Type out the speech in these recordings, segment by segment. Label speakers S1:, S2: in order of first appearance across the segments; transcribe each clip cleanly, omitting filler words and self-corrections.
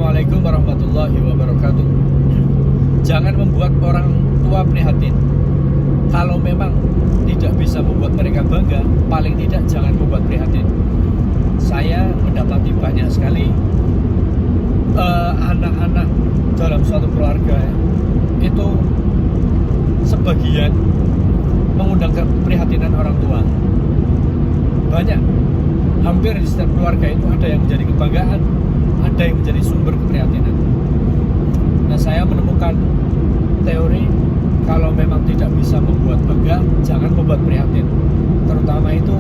S1: Assalamualaikum warahmatullahi wabarakatuh. Jangan membuat orang tua prihatin. Kalau memang tidak bisa membuat mereka bangga, paling tidak jangan membuat prihatin. Saya mendapati banyak sekali anak-anak dalam suatu keluarga itu sebagian mengundang keprihatinan orang tua. Banyak, hampir di setiap keluarga itu ada yang menjadi kebanggaan, ada yang menjadi sumber keprihatinan. Nah, saya menemukan teori kalau memang tidak bisa membuat bangga, jangan membuat prihatin. Terutama itu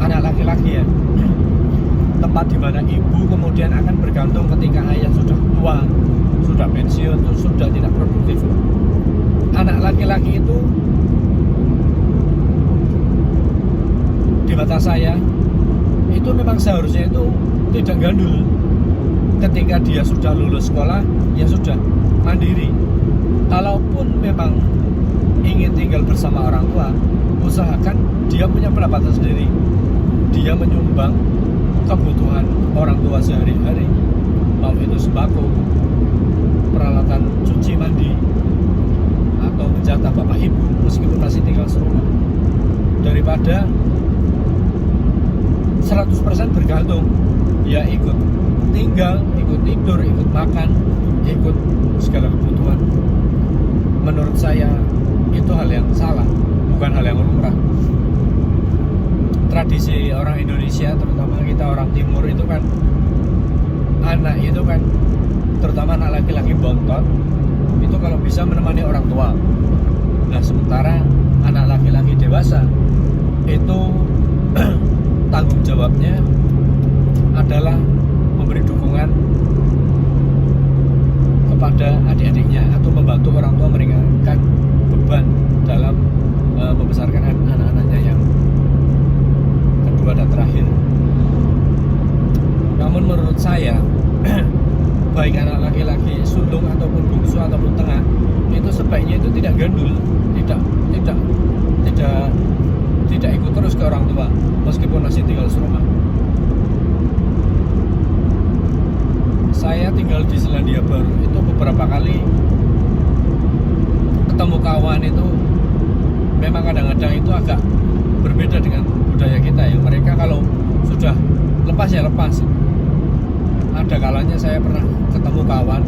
S1: anak laki-laki ya. Tempat di mana ibu kemudian akan bergantung ketika ayah sudah tua, sudah pensiun, sudah tidak produktif. Anak laki-laki itu di mata saya itu memang seharusnya itu tidak gandul. Ketika dia sudah lulus sekolah, ya sudah mandiri. Kalaupun memang ingin tinggal bersama orang tua, usahakan dia punya pendapatan sendiri. Dia menyumbang kebutuhan orang tua sehari-hari, mau itu sembako, peralatan cuci mandi, atau menjatah bapak ibu meskipun masih tinggal serumah, daripada 100% bergantung. Ya ikut tinggal, ikut tidur, ikut makan, ikut segala kebutuhan. Menurut saya itu hal yang salah, bukan hal yang lumrah. Tradisi orang Indonesia, terutama kita orang timur itu kan, anak itu kan, terutama anak laki-laki bontot itu kalau bisa menemani orang tua. Nah, sementara anak laki-laki dewasa itu tanggung jawabnya adalah memberi dukungan kepada adik-adiknya atau membantu orang tua meringankan beban dalam membesarkan anak-anaknya yang kedua dan terakhir. Namun menurut saya baik anak laki-laki sulung ataupun bungsu ataupun tengah itu sebaiknya itu tidak gandul, tidak ikut terus ke orang tua meskipun masih tinggal serumah. Saya tinggal di Selandia Baru itu beberapa kali ketemu kawan itu memang kadang-kadang itu agak berbeda dengan budaya kita ya. Mereka kalau sudah lepas ya lepas. Ada kalanya saya pernah ketemu kawan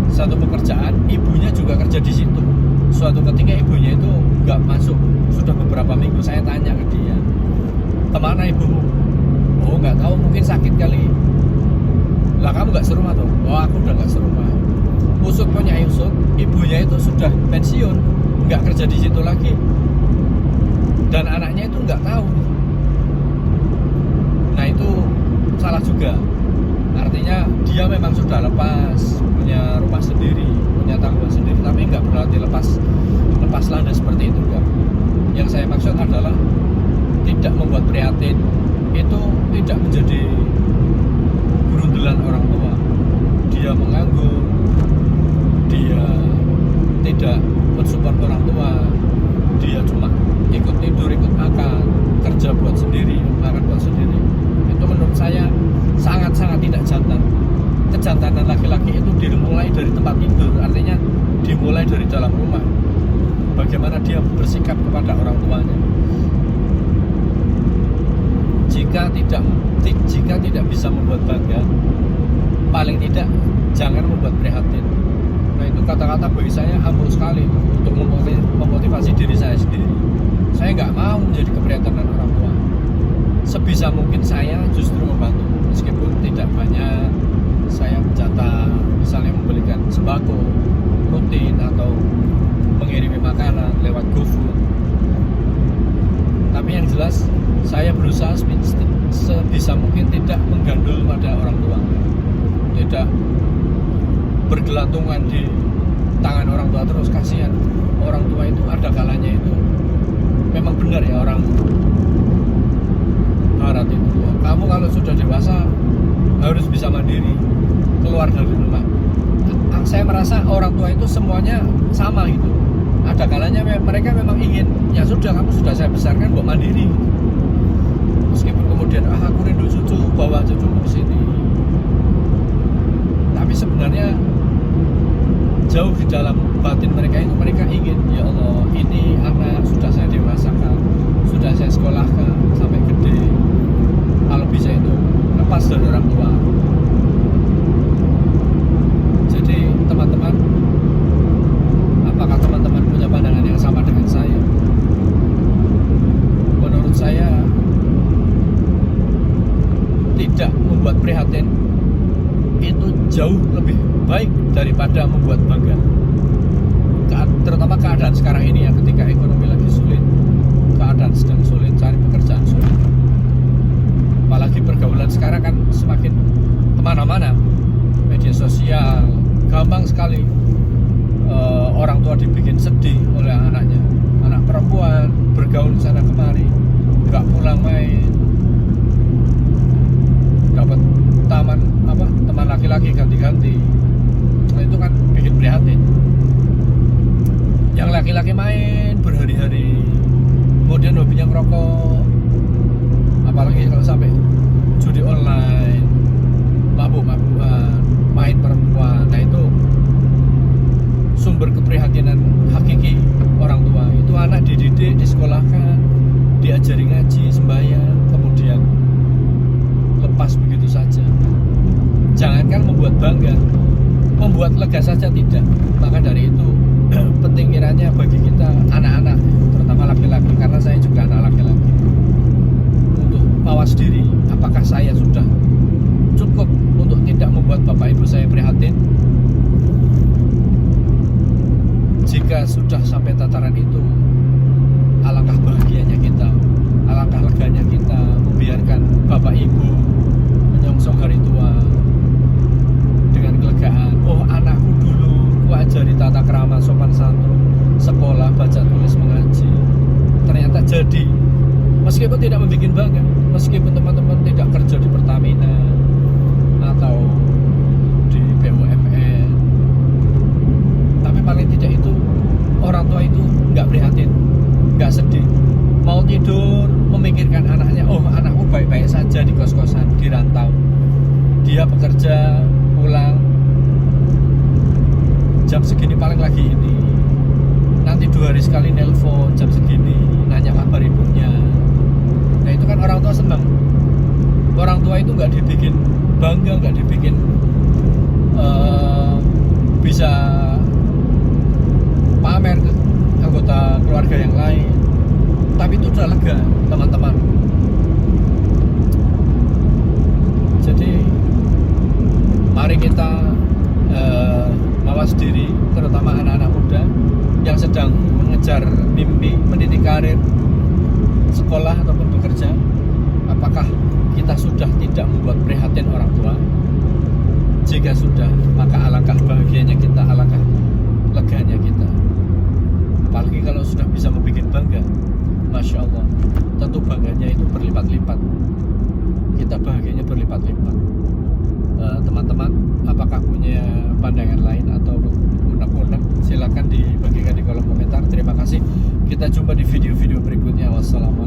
S1: satu pekerjaan, ibunya juga kerja di situ. Suatu ketika ibunya itu nggak masuk, sudah beberapa minggu. Saya tanya ke dia, kemana ibumu? Oh nggak tahu, mungkin sakit kali. Lah kamu nggak serumah tuh? Oh aku udah nggak serumah. Usut punya usut, ibunya itu sudah pensiun, nggak kerja di situ lagi, dan anaknya itu nggak tahu. Nah itu salah juga. Artinya dia memang sudah lepas, punya rumah sendiri, punya tanggungan sendiri, tapi nggak berarti lepas landas seperti itu kan. Yang saya maksud adalah tidak membuat prihatin itu tidak menjadi gerundelan orang tua. Dia menganggur, dia tidak mensupport orang tua, dia cuma ikut tidur, ikut makan, kerja buat sendiri, makan buat sendiri. Itu menurut saya sangat-sangat tidak jantan. Kejantanan laki-laki itu dimulai dari tempat tidur, artinya dimulai dari dalam rumah. Bagaimana dia bersikap kepada orang tuanya. Jika tidak bisa membuat bangga, paling tidak jangan membuat prihatin. Nah itu kata-kata bagi saya ampuh sekali untuk memotivasi diri saya sendiri. Saya nggak mau menjadi keprihatinan orang tua. Sebisa mungkin saya justru membantu, meskipun tidak banyak. Saya menjatah, misalnya membelikan sembako rutin atau mengirimi makanan lewat GoFood. Tapi yang jelas saya berusaha sebisa mungkin tidak menggandul pada orang tua, tidak bergelantungan di tangan orang tua terus. Kasihan orang tua itu ada kalanya itu memang benar ya orang barat itu, kamu kalau sudah dewasa harus bisa mandiri, keluar dari rumah. Saya merasa orang tua itu semuanya sama gitu. Ada kalanya mereka memang ingin, ya sudah kamu sudah saya besarkan buat mandiri. Meskipun kemudian aku rindu cucu, bawa cucuku ke sini. lepas dari orang tua. Jadi teman-teman, apakah teman-teman punya pandangan yang sama dengan saya? Menurut saya tidak membuat prihatin itu jauh lebih baik daripada membuat bangga. Terutama keadaan sekarang ini ya, ketika ekonomi lagi sulit, keadaan sedang sulit, cari pekerjaan sulit. Apalagi pergaulan sekarang kan semakin kemana-mana, media sosial, gampang sekali orang tua dibikin sedih oleh anaknya. Anak perempuan bergaul sana kemari, nggak pulang main, dapat teman laki-laki ganti-ganti. Nah, itu kan bikin prihatin. Yang laki-laki main berhari-hari, kemudian hobinya ngerokok, apalagi kalau sampai judi online, mabuk-mabukan, main perempuan. Nah, itu sumber keprihatinan hakiki orang tua. Itu anak dididik, disekolahkan, diajari ngaji, sembahyang, kemudian lepas begitu saja. Jangankan membuat bangga, membuat lega saja tidak. Maka dari itu penting kiranya bagi kita anak-anak, terutama laki-laki, karena saya juga anak laki-laki, untuk mawas diri. Apakah saya sudah cukup untuk tidak membuat bapak ibu saya prihatin? Jika sudah sampai tataran itu, alangkah bahagianya kita, alangkah leganya kita membiarkan bapak ibu menyongsong hari tua dengan kelegaan. Oh, anakku dulu kuajari tata krama, sopan santun, sekolah, baca tulis, mengaji. Ternyata jadi, meskipun tidak membuat bangga, meskipun teman-teman tidak kerja di Pertamina atau di BUMN, tapi paling tidak itu orang tua itu nggak prihatin, nggak sedih, mau tidur memikirkan anaknya. Oh, anakku baik-baik saja di kos-kosan, di rantau, dia bekerja, pulang jam segini paling lagi ini, nanti 2 hari sekali nelpon jam segini, nanya kabar ibunya. Nah, itu kan orang tua senang. Orang tua itu nggak dibikin bangga, nggak dibikin bisa pamer ke anggota keluarga yang lain, tapi itu udah lega, teman-teman. Jadi mari kita mawas diri, terutama anak-anak muda yang sedang mengejar mimpi, meniti karir, sekolah ataupun bekerja. Apakah kita sudah tidak membuat prihatin orang tua? Jika sudah, maka alangkah bahagianya kita, alangkah leganya kita. Apalagi kalau sudah bisa membuat bangga, Masya Allah, tentu bangganya itu berlipat-lipat, kita bahagianya berlipat-lipat. Teman-teman, apakah punya pandangan lain atau unek-unek, silakan dibagikan di kolom komentar. Terima kasih, kita jumpa di video-video berikutnya. Wassalamualaikum.